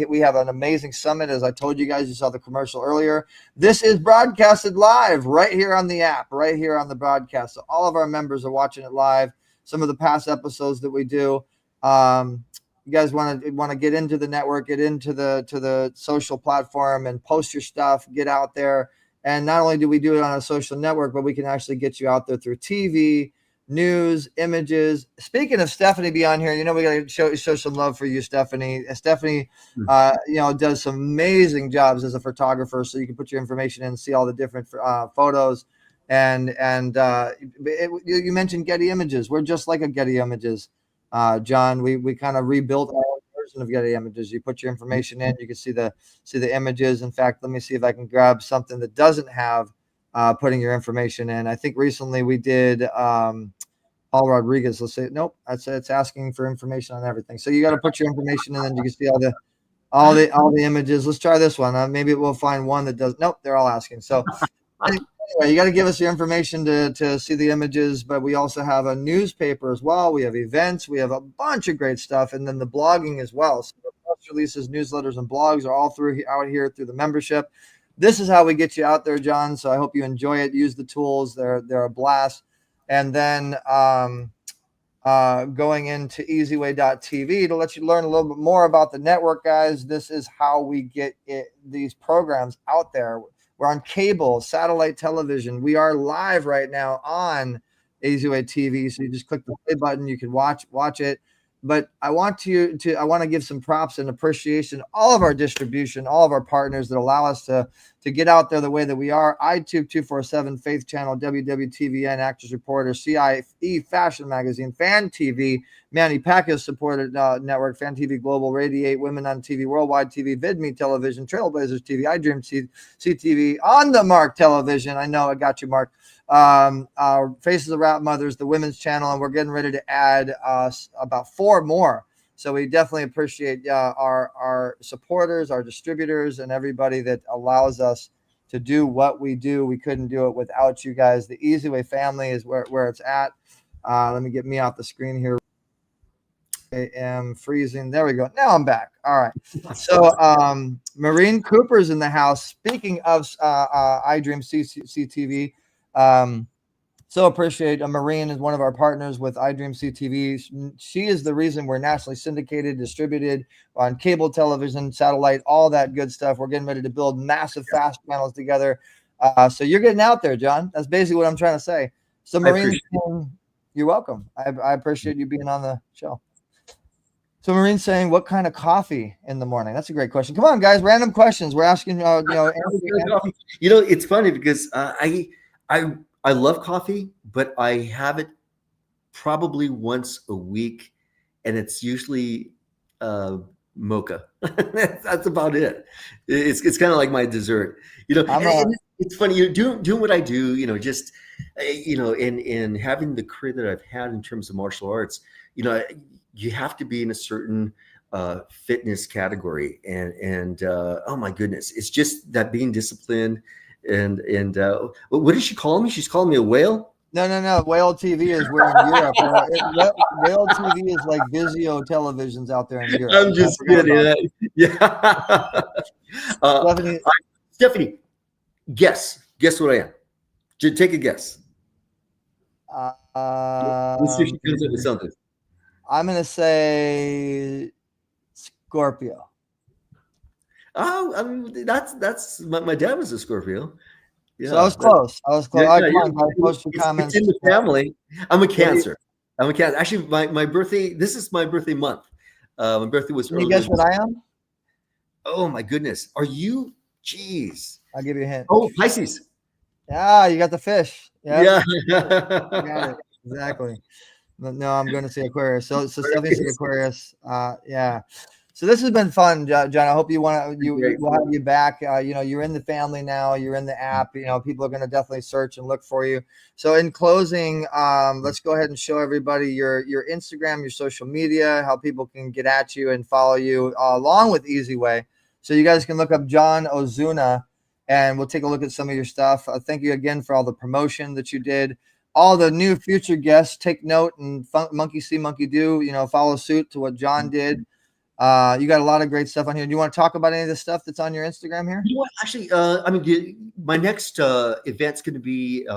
We have an amazing summit. As I told you guys, you saw the commercial earlier. This is broadcasted live right here on the app, right here on the broadcast. So all of our members are watching it live. Some of the past episodes that we do. You guys want to get into the network, get into the social platform and post your stuff, get out there. And not only do we do it on a social network, but we can actually get you out there through TV, news, images. Speaking of Stephanie be on here, we got to show some love for you, Stephanie. Stephanie, does some amazing jobs as a photographer. So you can put your information in and see all the different photos. And you mentioned Getty Images. We're just like a Getty Images. John, we kind of rebuilt our own version of Getty Images. You put your information in, you can see the images. In fact, let me see if I can grab something that doesn't have putting your information in. I think recently we did Paul Rodriguez. Let's say nope. It's asking for information on everything. So you got to put your information in, and you can see all the images. Let's try this one. Maybe we'll find one that does. Nope, they're all asking. So. Anyway, you got to give us your information to see the images, but we also have a newspaper as well. We have events. We have a bunch of great stuff, and then the blogging as well. So releases, newsletters, and blogs are all out here through the membership. This is how we get you out there, John. So I hope you enjoy it. Use the tools; they're a blast. And then going into eZWay.tv to let you learn a little bit more about the network, guys. This is how we get these programs out there. We're on cable, satellite television. We are live right now on eZWayTV. So you just click the play button. You can watch it. But I want to give some props and appreciation to all of our distribution, all of our partners that allow us to get out there the way that we are. iTube 247, Faith Channel, WWTVN, Actors Reporter, CIE Fashion Magazine, Fan TV, Manny Pacquiao supported network, Fan TV Global, Radiate, Women on TV, Worldwide TV, VidMe Television, Trailblazers TV, iDream CTV, On the Mark Television. I know I got you, Mark. Faces of Rap Mothers, the Women's Channel, and we're getting ready to add about 4 more. So we definitely appreciate our supporters, our distributors, and everybody that allows us to do what we do. We couldn't do it without you guys. The eZWay family is where it's at. Let me get me off the screen here. I am freezing. There we go. Now I'm back. All right. So Maureen Cooper's in the house. Speaking of iDream CTV, so appreciate Maureen is one of our partners with iDream CTV. She is the reason we're nationally syndicated, distributed on cable television, satellite, all that good stuff. We're getting ready to build massive fast channels together. So you're getting out there, John. That's basically what I'm trying to say. So Maureen, you're welcome. I appreciate you being on the show. So Marine's saying, what kind of coffee in the morning? That's a great question. Come on, guys. Random questions. We're asking, it's funny because I love coffee, but I have it probably once a week, and it's usually mocha. That's about it. It's kind of like my dessert, And it's funny, doing what I do, in having the career that I've had in terms of martial arts, you have to be in a certain fitness category, and oh my goodness, it's just that being disciplined. And what did she call me? She's calling me a whale. No. Whale TV is we're in Europe. Whale TV is like Vizio televisions out there in Europe. I'm just kidding. Yeah. Stephanie, guess what I am. Take a guess. Let's see if she comes up with something. I'm gonna say Scorpio. Oh, I mean, that's my dad was a Scorpio. Yeah, so I was close. It's in the family. I'm a Cancer. Actually, my birthday. This is my birthday month. My birthday was. Can you guess what I am? Oh my goodness! Are you? Jeez. I'll give you a hint. Oh, Pisces. Yeah, you got the fish. Yep. Yeah. Got it. Exactly. No, I'm going to say Aquarius. So Stephanie's Aquarius. Yeah. So this has been fun, John. I hope we'll have you back. You're in the family now. You're in the app. People are going to definitely search and look for you. So in closing, let's go ahead and show everybody your Instagram, your social media, how people can get at you and follow you along with eZWay. So you guys can look up John Ozuna, and we'll take a look at some of your stuff. Thank you again for all the promotion that you did. All the new future guests, take note and monkey see, monkey do. Follow suit to what John did. You got a lot of great stuff on here. Do you want to talk about any of the stuff that's on your Instagram here? Actually, my next event's going to be,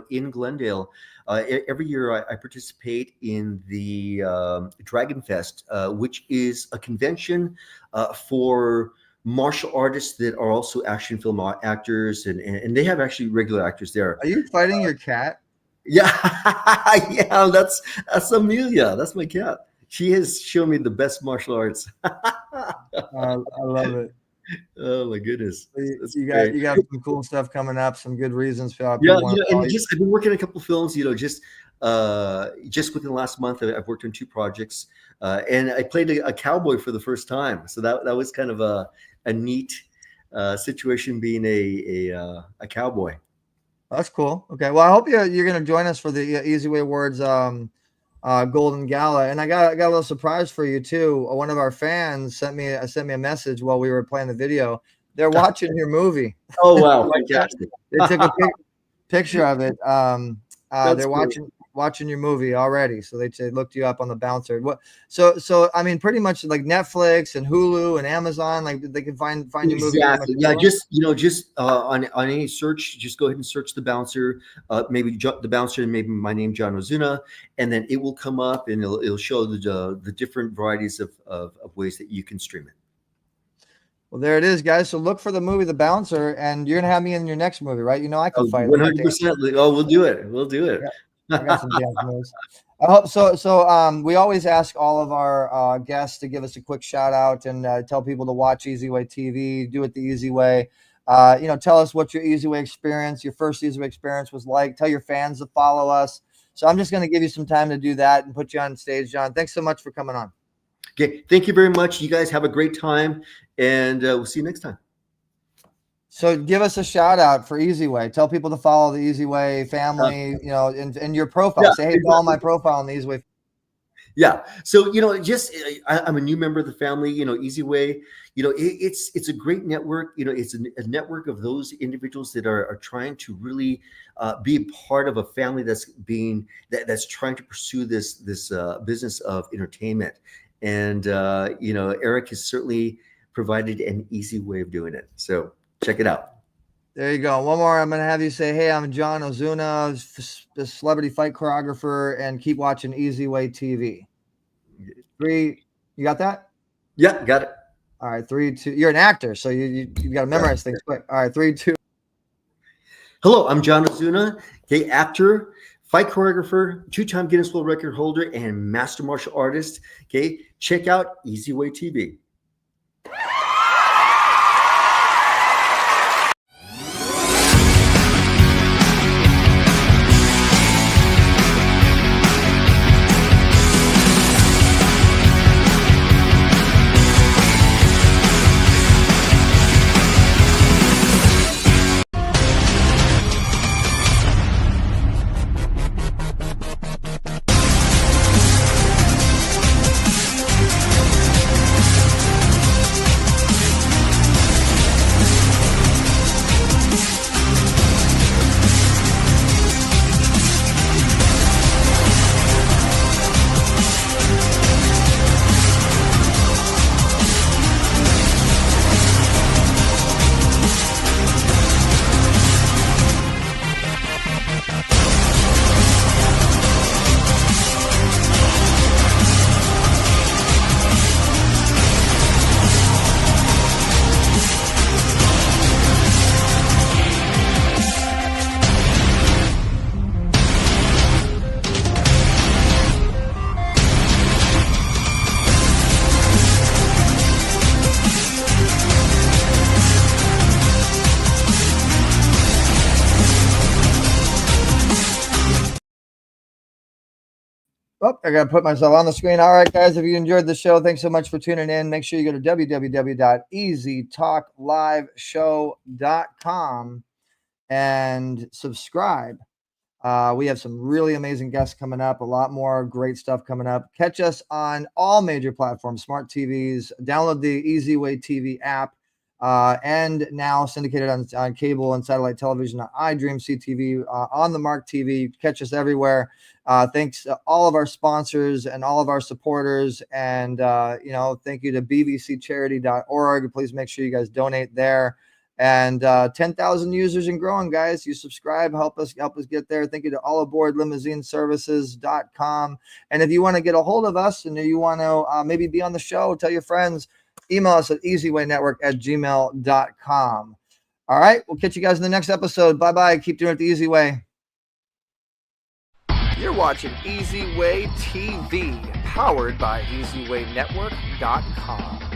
in Glendale. Every year I participate in the Dragon Fest, which is a convention for martial artists that are also action film actors, and they have actually regular actors there. Are you fighting your cat? Yeah, yeah, that's Amelia. That's my cat. She has shown me the best martial arts. I love it. Oh my goodness! You got some cool stuff coming up. Some good reasons for and I've been working on a couple of films. Just within the last month, I've worked on 2 projects, and I played a cowboy for the first time. So that was kind of a neat situation, being a cowboy. That's cool. Okay, well, I hope you're going to join us for the eZWay Awards Golden Gala, and I got a little surprise for you too. One of our fans sent me a message while we were playing the video. They're watching your movie. Oh wow, fantastic! They took a picture of it. They're watching. watching your movie already. So they looked you up on the bouncer. What? So I mean, pretty much like Netflix and Hulu and Amazon, like they can find your movie. Exactly. Yeah. Just on any search, just go ahead and search the bouncer. Maybe the bouncer, and maybe my name, John Ozuna, and then it will come up and it'll show the different varieties of ways that you can stream it. Well, there it is, guys. So look for the movie The Bouncer, and you're gonna have me in your next movie, right? You know I can fight. 100%. Oh, we'll do it. We'll do it. Yeah, I got some dance moves. I hope so. So we always ask all of our guests to give us a quick shout out and tell people to watch eZWayTV, do it the easy way. Tell us what your eZWay experience, your first eZWay experience was like. Tell your fans to follow us. So I'm just going to give you some time to do that and put you on stage, John. Thanks so much for coming on. Okay. Thank you very much. You guys have a great time, and we'll see you next time. So give us a shout out for eZWay. Tell people to follow the eZWay family, in your profile. Yeah, say, hey, follow my profile on the eZWay. Yeah. So, I'm a new member of the family, eZWay, it's a great network. It's a network of those individuals that are trying to really be a part of a family that's trying to pursue this business of entertainment. And, Eric has certainly provided an easy way of doing it. So check it out. There you go. One more. I'm going to have you say, hey, I'm John Ozuna, the celebrity fight choreographer, and keep watching eZWayTV. 3, you got that? Yeah, got it. All right, 3, 2. You're an actor, so you got to memorize things quick. All right, 3, 2. Hello, I'm John Ozuna, actor, fight choreographer, 2-time Guinness World Record holder, and master martial artist. Check out eZWayTV. Oh, I got to put myself on the screen. All right, guys, if you enjoyed the show, thanks so much for tuning in. Make sure you go to www.eZTalkLiveShow.com and subscribe. We have some really amazing guests coming up, a lot more great stuff coming up. Catch us on all major platforms, smart TVs. Download the eZWayTV app, and now syndicated on cable and satellite television on iDream CTV, on the Mark TV. Catch us everywhere. Thanks to all of our sponsors and all of our supporters. And, thank you to bvccharity.org. Please make sure you guys donate there. And 10,000 users and growing, guys. You subscribe, help us get there. Thank you to allaboardlimousineservices.com. And if you want to get a hold of us and you want to maybe be on the show, tell your friends, email us at eZWayNetwork@gmail.com. All right, we'll catch you guys in the next episode. Bye-bye. Keep doing it the easy way. You're watching eZWayTV, powered by eZWayNetwork.com.